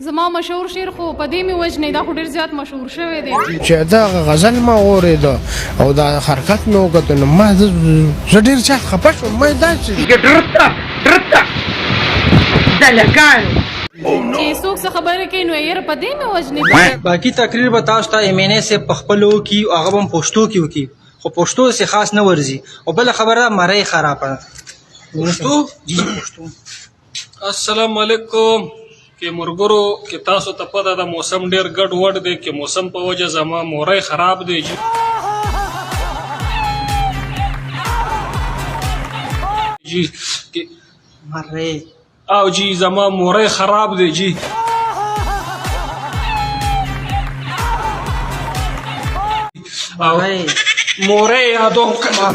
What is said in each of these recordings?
زما مشهور شعر خو په دې مې وجنې دا خو ډېر زیات مشهور شوی دی چې دا غزل ما اورېده او دا حرکت مې وکتل نو ما زه ډېر زیات خفه شوم ما درته دلکان چې څوک څه خبره کوي نو یې په دې مې وجنې باقي تقریر به تاسو ته ایمینې سے پخپلو کی او هغه هم پښتو کې وکي خو پښتو سے خاص نه ورزي او بل خبره مړی خرابه پښتو جی پښتو السلام علیکم کې مرګرو کې تاسو ته پته ده موسم ډیر ګډ وډ دی کې موسم په وجه زما مورای خراب دی جی کې مړی او جی زما مورای خراب دی جی او مورای یادو کما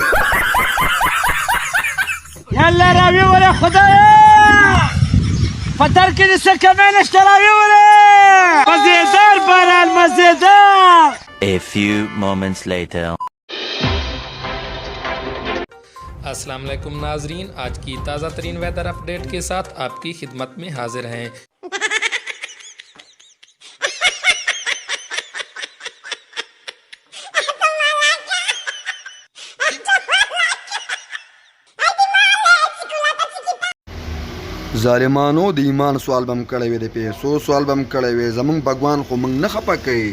یالا راوی ولا خدایا فتر کې څه کمه نشته راوی ولا مزیدار باران مزیدار. A few moments later. अस्सलाम वालेकुम नाजरीन, आज की ताज़ा तरीन वेदर अपडेट के साथ आपकी खिदमत में हाजिर हैं। ظالمانو د ایمان سوال بم کړی وي د پیسو سوال بم کړی وي زمونږ بګوان خو موږ نه خفه کوي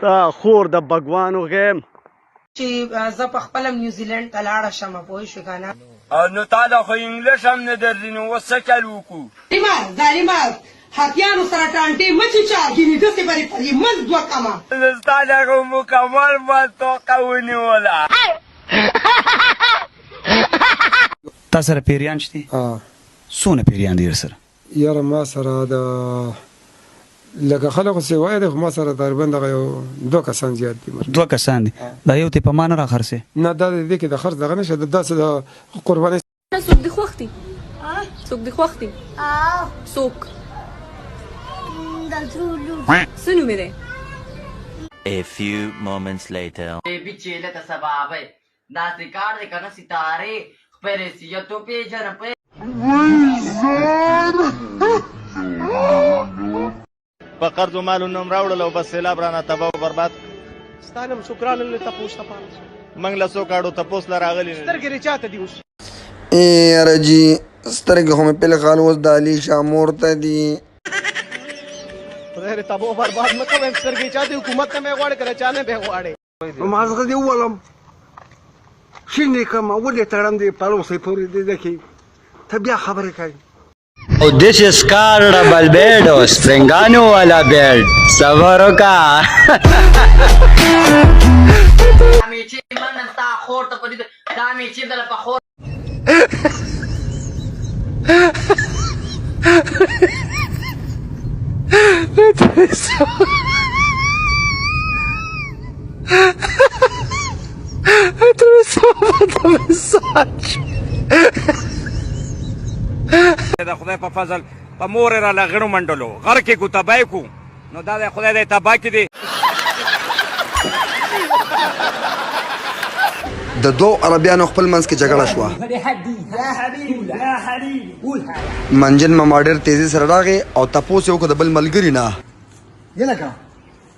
تا خور د بګوانو غیم چې زه په خپل نیوزیلند ته لاړه شم پوه شو کنه او نو تا دا خو انګلیش هم نه درځي نو اوس څه چل وکړو ظالمه هاتیانو سره ټانټې مچې چاګینې داسې برې پرې مز دوه کمه ستا دغه مکمل مالتوقه ونیوله تا سره پیریان شته؟ څونه پیریان دي سره؟ یاره ما سره د لکه خلکو څه وایي دی خو ما سره تقریبا دغه یو دوه کسان زیات دي دوه کسان دي دا یو ته په ما نه راخرسې نه دا د دې کې د خرڅ دغه نشه داسې د قربانۍ څوک دې خوښ دي څوک دې خوښ دي څوک څه نوم یې دی A few moments later. بیبي چیله ته سبابه داسې کار دی کنه ستاره خپل سیتو پیژنه په په قرض مالو نوم راوړل او بس سیلاب رانه تباہ او برباد ستانم شکرانه له تاسو ته پاره منګ له څو کاړو تپوس ل راغلی سترګې چاته دی اوس یاره جی سترګې خو مې پهله خال اوس د علي شاه مور ته دي خدای دې تباہ برباد مه کوئ سترګې چاته حکومت ته مې غواړي کله چا نه به غواړي مازغه دی ولم شینې کوم ولې تړم دی پالوسې پورې دی دکې ته بیا خبرې کوي Oh, this is Carla Balbedos, Prengano wala bed. Sabaro ka. Dami چې من تا خور ته پدې دامي چې دل په خور د خدای په فضل په مور را لغړو منډلو غر کې کو تبای کو نو دا د خدای د تبا کې دی د دوو عربیانو خپل منځ کې جګړه شوه منجن ماما ډېر تیزي سره راغی او تپوس یې وکړه د بل ملګري نه یلکه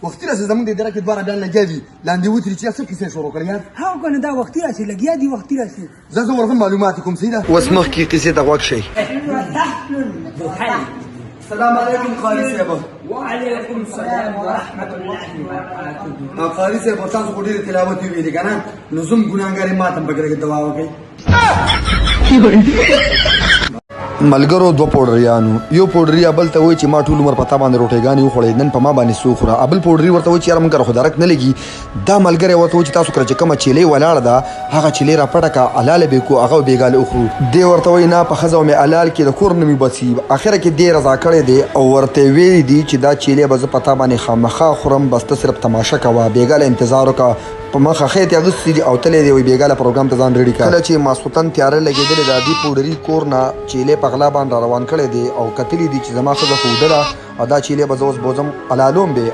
وختي راسي زمونږ د اداره کې دوه عربیان لګیا دي لاندې وتري چې څه کیسې شروع کړې یار هاو کنه دا وختي راشي لګیا دي وختي راشي زه ورته معلومات کوم سیده اوس مخکې کیسې ته غوږ شئ السلام علیکم قاری صاحب وعلیکم السلام ورحمت الله وبرکاته قاری صاحب تاسو کو ډېر تلاوت ویلې کنه نو زم ګناګارې ماتم بګره کې دوا وکړي ملګرو دوه پوډریانو یو پوډري بل ته وایي چې ما ټول عمر پتا باندې روټېګانې وخوړې نن په ما باندې څو خوره ابل پوډري ورته وایي چې یاره موږ خو درک نه لګي دا ملګری ورته وایي چې تاسو کره چې کومه چیلې ولاړه ده هغه چیلې راپټه کړه حلاله به کو هغه بېګاله وخورو دی ورته وایي نه په ښځه مې حلال کې د کور نه مې بڅي اخره کې دی رضا کړی دی او ورته ویلي دي چې دا چیلې به زه پتا باندې خامخا خورم بس ته صرف تماشه کوه بېګاله انتظار وکړه په مخه خېټې اغوستې دي او تللی دی وایي بېګاله پروګرام ته ځان ریډي کړه کله چې ماسخوتن تیاره لګېدلې ده دې پوډري کور نه چیلې په غلا باندې را روان کړی دی او کتلی دي چې زما ښځه خو وډله او دا چیلې به زه اوس بوځم حلالوم به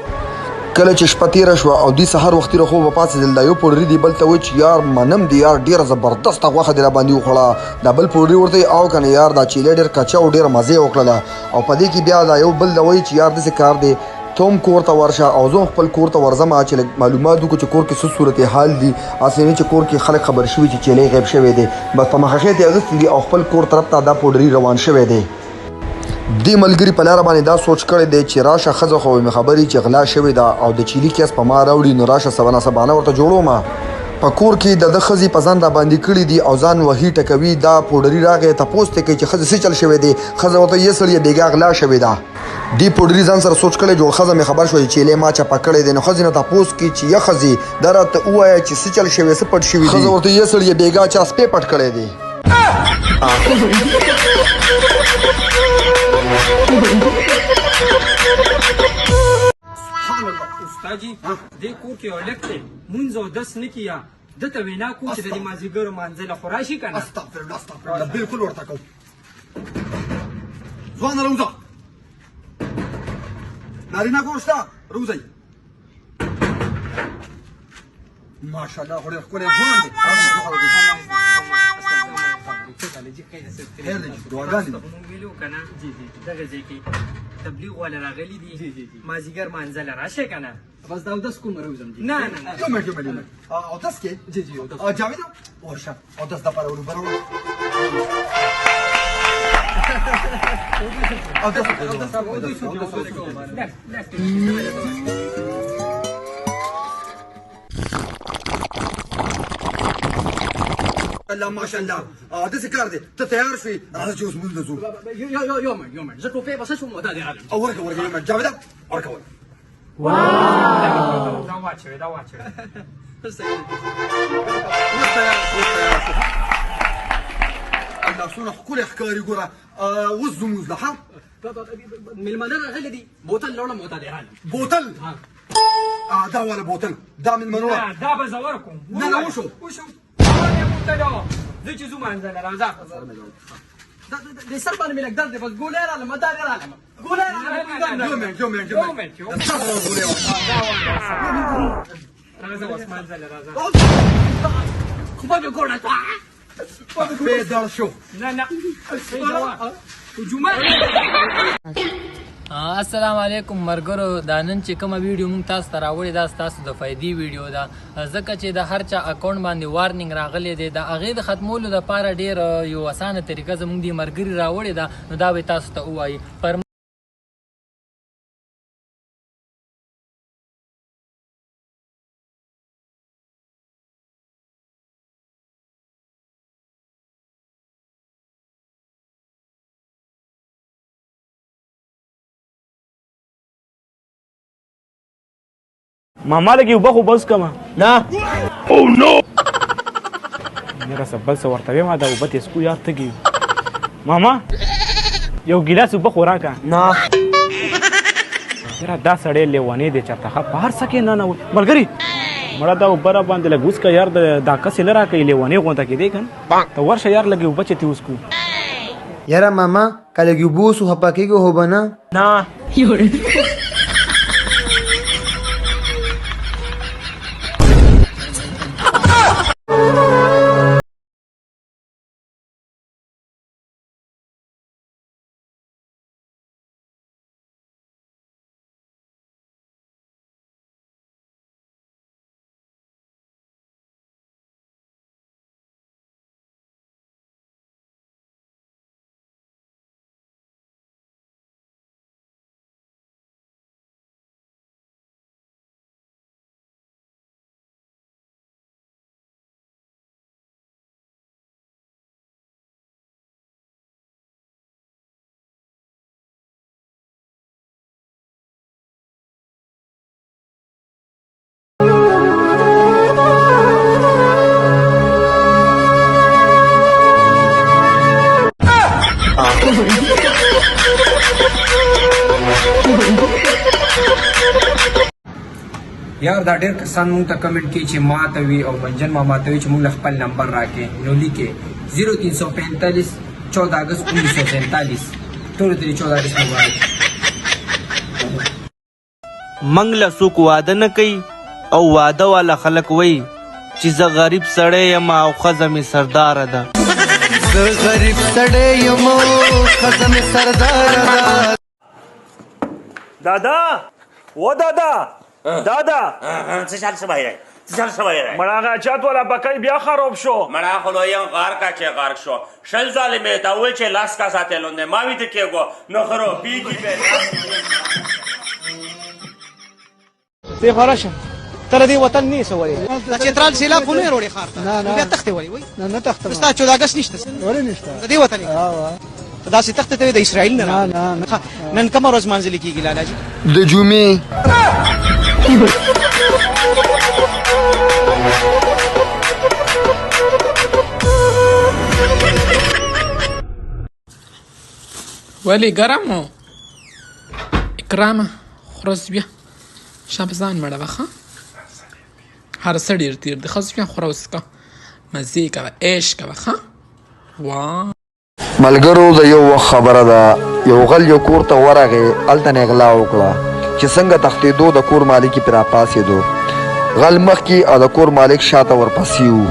کله چې شپه تیره شوه او دوی سهار وختي له خوبه پاڅېدل دا یو پوډري دی بل ته وایي چې یار منم دی یار ډېره زبردسته غوښه دې راباندې وخوړه دا بل پوډري ورته وایي او که نه یار دا چیلې ډېر کچه او ډېره مزې یې وکړله او په دې کې بیا دا یو بل ته وایي چې یار داسې کار دی ته هم کور ته ورشه او زه خپل کور ته ورځم چې لږ معلومات وکړو چې کور کې څه صورتحال دي هسې نه چې کور کې خلک خبر شوي چې چیلې غیب شوی دی بس په مخه خېټې اغوستي دي او خپل کور طرف ته دا پوډري روان شوی دی دې ملګري په لاره باندې دا سوچ کړی دی چې راشه ښځه خو مې خبرې چې غلا شوې ده او د چیلي کیس په ما راوړي نو راشه سبا سبانه ورته جوړومه په کور کې د ښځې په ځان راباندې کړي دي او ځان وهي ټکوي دا پوډري راغی تپوس ته کوي چې ښځې څه چل شوی دی ښځه ورته یې سړیه بېګا غلا شوې ده دې پوډري ځان سره سوچ کړی جوړ ښځه مې خبر شوه چې چیلې ما چپه کړی دی نو ښځې نه تپوس کړي چې یا ښځې دا راته ووایه چې څه چل شوی څه پټ شوي دي ښځه ورته یې سړیه بېګا چا سپی پټ کړی دی استاد جی دې کور کې هلک دی مونځ او دس نه کیا دته وینا کو چې د دې مازدیګرو مانځله خو راشي که نه استغفرالله استغفرالله بالکل ورته کوم ځوانه راوځه نارینه کور شته راوځئ ماشاءالله خو ډېر ښکلی ځوان دی خیر دی دعاګانې دي مونږ ویلو که نه دغه ځای کې تبلیغ والا راغلي دي مازدیګر مانځله راشئ که نه بس دا اودس کوم راوځم نه یو منټ اودس کې جاویده ورشه اودس دپاره وروبر الله ماشاءالله داسې کار دی ته تیار شوې راځه چې اوس مونځ ته ځو یو منټ زه ټوپۍ به څه شوم دا دې راغلم ورکه یو منټ جاویده ورکوه دا واچوې الله څونه ښکلی ښکاري ګوره اوس ځو مونځ له ښه مېلمانه راغلي دي بوتل راوړم او دا دې راغلم بوتل دا والا بوتل دا مېلمنو دا به زه ورکوم نه نه وشو زه چې ځو مانځله راځه د سر باندې مې لږ درد دی بس ګولۍ رالم دا دې رالم ګولۍ راځه اوس مانځله راځه خو به مې ګوډه بیدار شو نه السلام علیکم مرګرو دا نن چې کومه ویډیو مونږ تاسو ته راوړې دا ستاسو د فایدې ویډیو ده ځکه چې د هر چا اکاونټ باندې وارننګ راغلی دی د هغې د ختمولو دپاره ډېر یو اسانه طریقه زموږ دې ملګري راوړې ده نو دا به تاسو ته ووایي ماما لګي وبخو بس کما نه او نو میرا سبل څه ورته ما دا وبته اسکو یاد تګي ماما یو ګلاس وبخو راکا نه میرا دا سړی لیوانی دی چرته په هر څه کې نه ملګری مړه دا وبره باندې لګوس کا یار دا کس لرا کوي لیوانی غونته کې دی کنه ته ورشه یار لګي وبچې تی اسکو یاره ماما کله کې بوسو هپاکېږي هو بنا نه یار دا ډېر کسان مونږ ته کمنټ کوي چې ما ته وي او منجن ماما ته وي چې مونږ خپل نمبر راکړي نو لیکې 0345 14 اگست 1945 ټولو ته 14 اگست مبارک منګ له څوک واده نه کوي او واده والا خلک وایي چې زه غریب سړی یم او ښځه مې سرداره ده. زه غریب سړی یم او ښځه مې سرداره ده. دادا و دادا دادا څه چل شوی دی څه چل شوی دی مړه هغه چت والا بکۍ بیا خراب شو مړه خو لویان غار کا چې غرق شو شل ځلې مې ته وویل چې لاس کا ساتلون دی ما ویده کېږو نو خرابېږي بیا ته خراشه تر دې وطن نه سوالي چې ترال سیلاب خو نه وروړي ښار ته بیا تختې ولې وای نه تخته ستا 14 اگست نشته ولې نشته د دې وطن داسې تختې ته د اسرائیل نه نن کومه ورځ مانځلې کېږي لالا جي د جمعې ولې ګرم و اکرامه خورس بیا شابه ځان مړه به ښه هر څه ډېر تېر دی ښه بیا خوره اوس که مزې کوه عیش کوه ښه واه ملګرو د یو وخت خبره ده یو غل یو کور ته ورغی هلته نه غلا وکړه چې څنګه تښتېدو د کور مالک یې پرې راپاڅېدو غل مخکې او د کور مالک شاته ورپسې و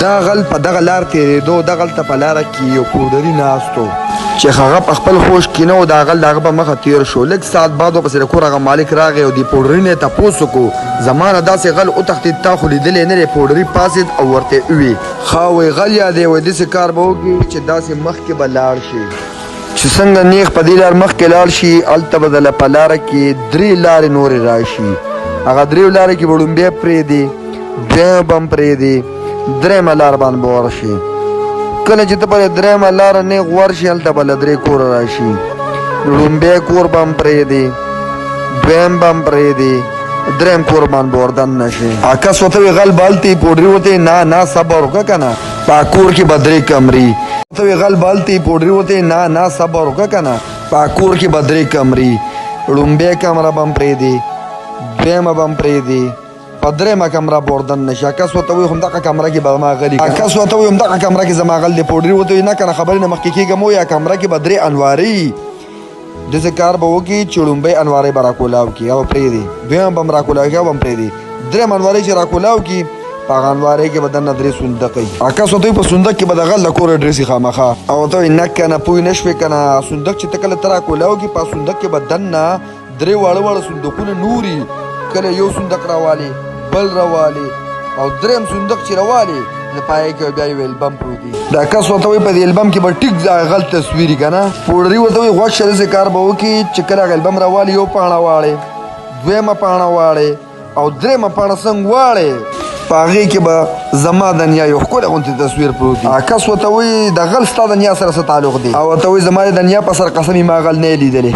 دا غل په دغه لار تېرېدو دغلته په لاره کې یو پوډري ناست و چې هغه په خپل خوش کې نه و دا غل د هغه په مخه تېر شو لږ ساعت بعد ورپسې د کور هغه مالک راغی او د پوډري نه یې تپوس وکړو زما نه داسې غل وتښتېد تا خو لیدلی نه دی پوډري پاڅېد او ورته وویې ښه وایي غل یادی وایي داسې کار به وکړي چې داسې مخکې به لاړ شي چې څنګه نیغ په دې لار مخکې لاړ شي هلته به دله په لاره کې 3 لارې نورې راشي هغه 3 لارې کې به ړومبی پرېږدي دویمه به هم پرېږدي درېیمه لار باندې به ورشي کله چې ته په درېیمه لاره نیغ ورشي هلته به له 3 کوره راشي ړومبی کور به هم پرېږدي دویم به هم پرېږدي درېیم کور باندې به وردن نه شي عکس ورته وایي غل به هلته یې پوډري ورته نه صبر وکړه که نه په کور کې به 3 کمرې ته وایي غل به هلته یې پوډري ورته نه صبر وکړه که نه په کور کې به 3 کمرې ړومبی کمره به هم پرېږدي دویمه به هم پرېږدي په درېیمه کمره به وردن نه شي عکس ورته وایي همدغه کمره کې به زما غلي عکس ورته وایي همدغه کمره کې زما غل دی پوډري ورته وایي نه که نه خبرې نه مخکې کېږم یا کمره کې به 3 انوارې داسې کار به وکړي چې ړومبی انوارۍ به راکولاو کړي او پرېږدي دویمه به هم راکولاو کړي او به هم پرېږدي درېیم انوارۍ چې راکولاو کړي په هغه انوارۍ کې به دننه 3 صندقۍ عکس ورته وایي په صندق کې به د غل د کوره ډرېسي خامخا او ورته وایي نه که نه پوه نه شوې که نه صندق چې ته کله ته راکولاو کړي په صندق کې به دننه 3 واړه صندوقونه نوري کله یو صندق راوالي بل راوالي او درېیم صندوق چې راوالي د پای کې بیا یو البم پروت دی دا کس ورته وایي په دې البم کې به ټیک غل تصویر وي که نه پوډري ورته وایي غوږ شه داسې کار به وکړي چې کله هغه البم راوالي یو پاڼه واړې دویمه پاڼه واړې او درېیمه پاڼه څنګ واړې په هغې کې به زما د نیا یو ښکلی غوندې تصویر پروت دی کس ورته وایي د غل ستا د نیا سره څه تعلق دی او ورته وایي زما د نیا په سر قسم یې ما غل نه یې لیدلی